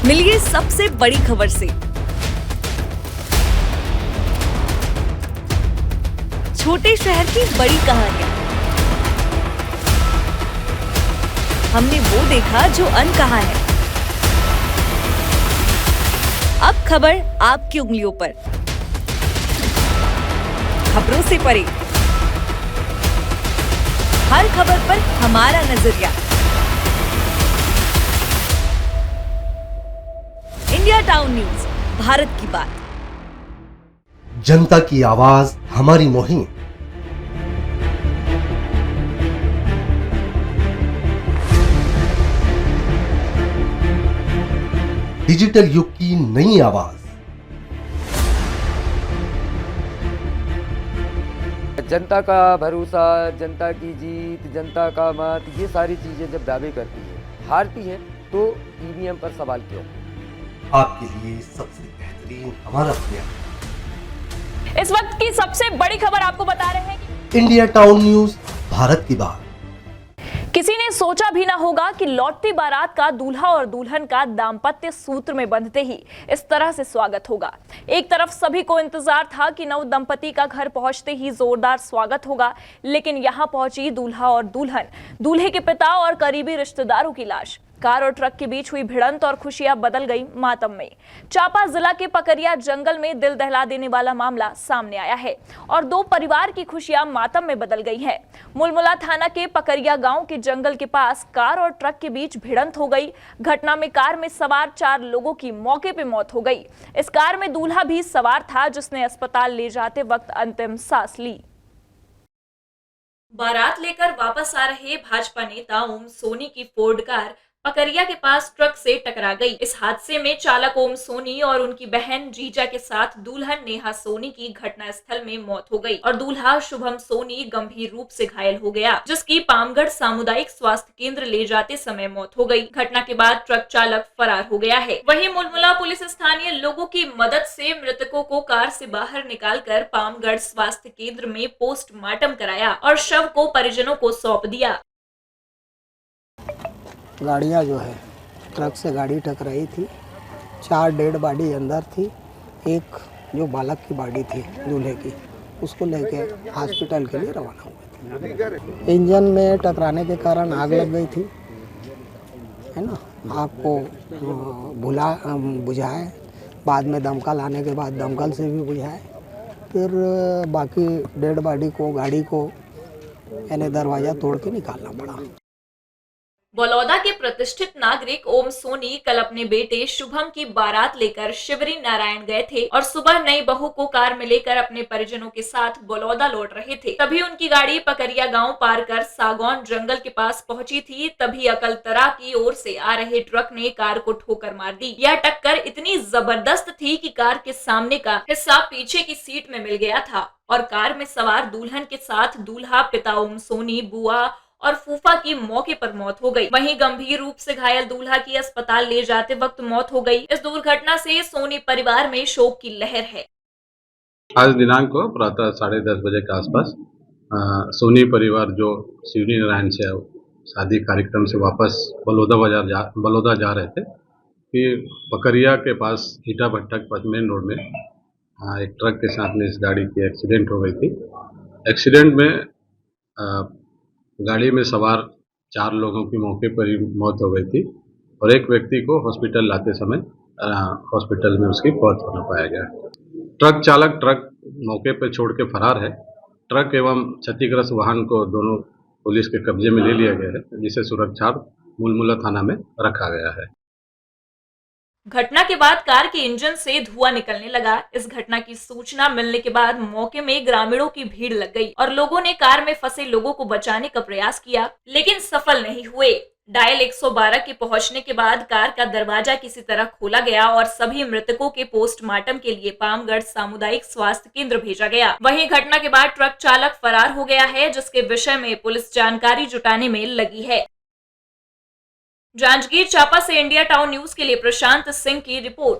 मिलिए सबसे बड़ी खबर से। छोटे शहर की बड़ी कहानियां। हमने वो देखा जो अनकहा है। अब खबर आपकी उंगलियों पर। खबरों से परे, हर खबर पर हमारा नजरिया। इंडिया टाउन न्यूज, भारत की बात। जनता की आवाज हमारी मुहिम। डिजिटल युग की नई आवाज। जनता का भरोसा, जनता की जीत, जनता का मत, ये सारी चीजें जब दावे करती है, हारती है, तो ईवीएम पर सवाल क्यों? आपके लिए सबसे बेहतरीन हमारा प्रयास। इस वक्त की सबसे बड़ी खबर आपको बता रहे हैं कि इंडिया टाउन न्यूज, भारत की बात। किसी ने सोचा भी ना होगा कि लौटती बारात का दूल्हा और दुल्हन का दाम्पत्य सूत्र में बंधते ही इस तरह से स्वागत होगा। एक तरफ सभी को इंतजार था कि नव दंपति का घर पहुंचते ही जोरदार स्वागत होगा, लेकिन यहां पहुंची दूल्हा और दुल्हन, दूल्हे के पिता और करीबी रिश्तेदारों की लाश। कार और ट्रक के बीच हुई भिड़ंत और खुशियां बदल गई मातम में। चांपा जिला के पकरिया जंगल में दिल दहला देने वाला मामला सामने आया है और दो परिवार की खुशियां मातम में बदल गई हैं। मुलमुला थाना के पकरिया गांव के जंगल के पास कार और ट्रक के बीच भिड़ंत हो गई। घटना में कार में सवार 4 लोगों की मौके पर मौत हो गई। इस कार में दूल्हा भी सवार था, जिसने अस्पताल ले जाते वक्त अंतिम सांस ली। बारात लेकर वापस आ रहे भाजपा नेता ओम सोनी की फोर्ड कार पकरिया के पास ट्रक से टकरा गई। इस हादसे में चालक ओम सोनी और उनकी बहन रीजा के साथ दुल्हन नेहा सोनी की घटनास्थल में मौत हो गई और दूल्हा शुभम सोनी गंभीर रूप से घायल हो गया, जिसकी पामगढ़ सामुदायिक स्वास्थ्य केंद्र ले जाते समय मौत हो गई। घटना के बाद ट्रक चालक फरार हो गया है। वहीं मुलमुला पुलिस स्थानीय लोगों की मदद से मृतकों को कार से बाहर निकालकर पामगढ़ स्वास्थ्य केंद्र में पोस्टमार्टम कराया और शव को परिजनों को सौंप दिया। गाड़ियाँ जो है, ट्रक से गाड़ी टकराई थी। 4 डेड बॉडी अंदर थी। एक जो बालक की बॉडी थी दूल्हे की, उसको लेके हॉस्पिटल के लिए रवाना हुए थे। इंजन में टकराने के कारण आग लग गई थी, है ना। आग को बुझाए, बाद में दमकल आने के बाद दमकल से भी बुझाए, फिर बाकी डेड बॉडी को, गाड़ी को यानी दरवाज़ा तोड़ के निकालना पड़ा। बलौदा के प्रतिष्ठित नागरिक ओम सोनी कल अपने बेटे शुभम की बारात लेकर शिवरी नारायण गए थे और सुबह नई बहू को कार में लेकर अपने परिजनों के साथ बलौदा लौट रहे थे। तभी उनकी गाड़ी पकरिया गांव पार कर सागौन जंगल के पास पहुंची थी। तभी अकलतरा की ओर से आ रहे ट्रक ने कार को ठोकर मार दी। यह टक्कर इतनी जबरदस्त थी कि कार के सामने का हिस्सा पीछे की सीट में मिल गया था और कार में सवार दुल्हन के साथ दूल्हा, पिता ओम सोनी, बुआ और फूफा की मौके पर मौत हो गई। वहीं गंभीर रूप से घायल दूल्हा की अस्पताल ले जाते वक्त मौत हो गई। इस दुर्घटना से सोनी परिवार में शोक की लहर है। आज दिनांक को प्रातः 10:30 बजे के आसपास सोनी परिवार जो शिवरी नारायण से शादी कार्यक्रम से वापस बलौदा जा रहे थे, फिर पकरिया के पास ईटा भट्टा के पास मेन रोड में एक ट्रक के साथ में इस गाड़ी की एक्सीडेंट हो गई थी। एक्सीडेंट में गाड़ी में सवार 4 लोगों की मौके पर ही मौत हो गई थी और एक व्यक्ति को हॉस्पिटल लाते समय हॉस्पिटल में उसकी मौत होना पाया गया। ट्रक चालक ट्रक मौके पर छोड़ के फरार है। ट्रक एवं क्षतिग्रस्त वाहन को दोनों पुलिस के कब्जे में ले लिया गया है, जिसे सुरक्षा मुलमुला थाना में रखा गया है। घटना के बाद कार के इंजन से धुआं निकलने लगा। इस घटना की सूचना मिलने के बाद मौके में ग्रामीणों की भीड़ लग गई और लोगों ने कार में फंसे लोगों को बचाने का प्रयास किया, लेकिन सफल नहीं हुए। डायल 112 के पहुंचने के बाद कार का दरवाजा किसी तरह खोला गया और सभी मृतकों के पोस्टमार्टम के लिए पामगढ़ सामुदायिक स्वास्थ्य केंद्र भेजा गया। वहीं घटना के बाद ट्रक चालक फरार हो गया है, जिसके विषय में पुलिस जानकारी जुटाने में लगी है। जांजगीर चांपा से इंडिया टाउन न्यूज के लिए प्रशांत सिंह की रिपोर्ट।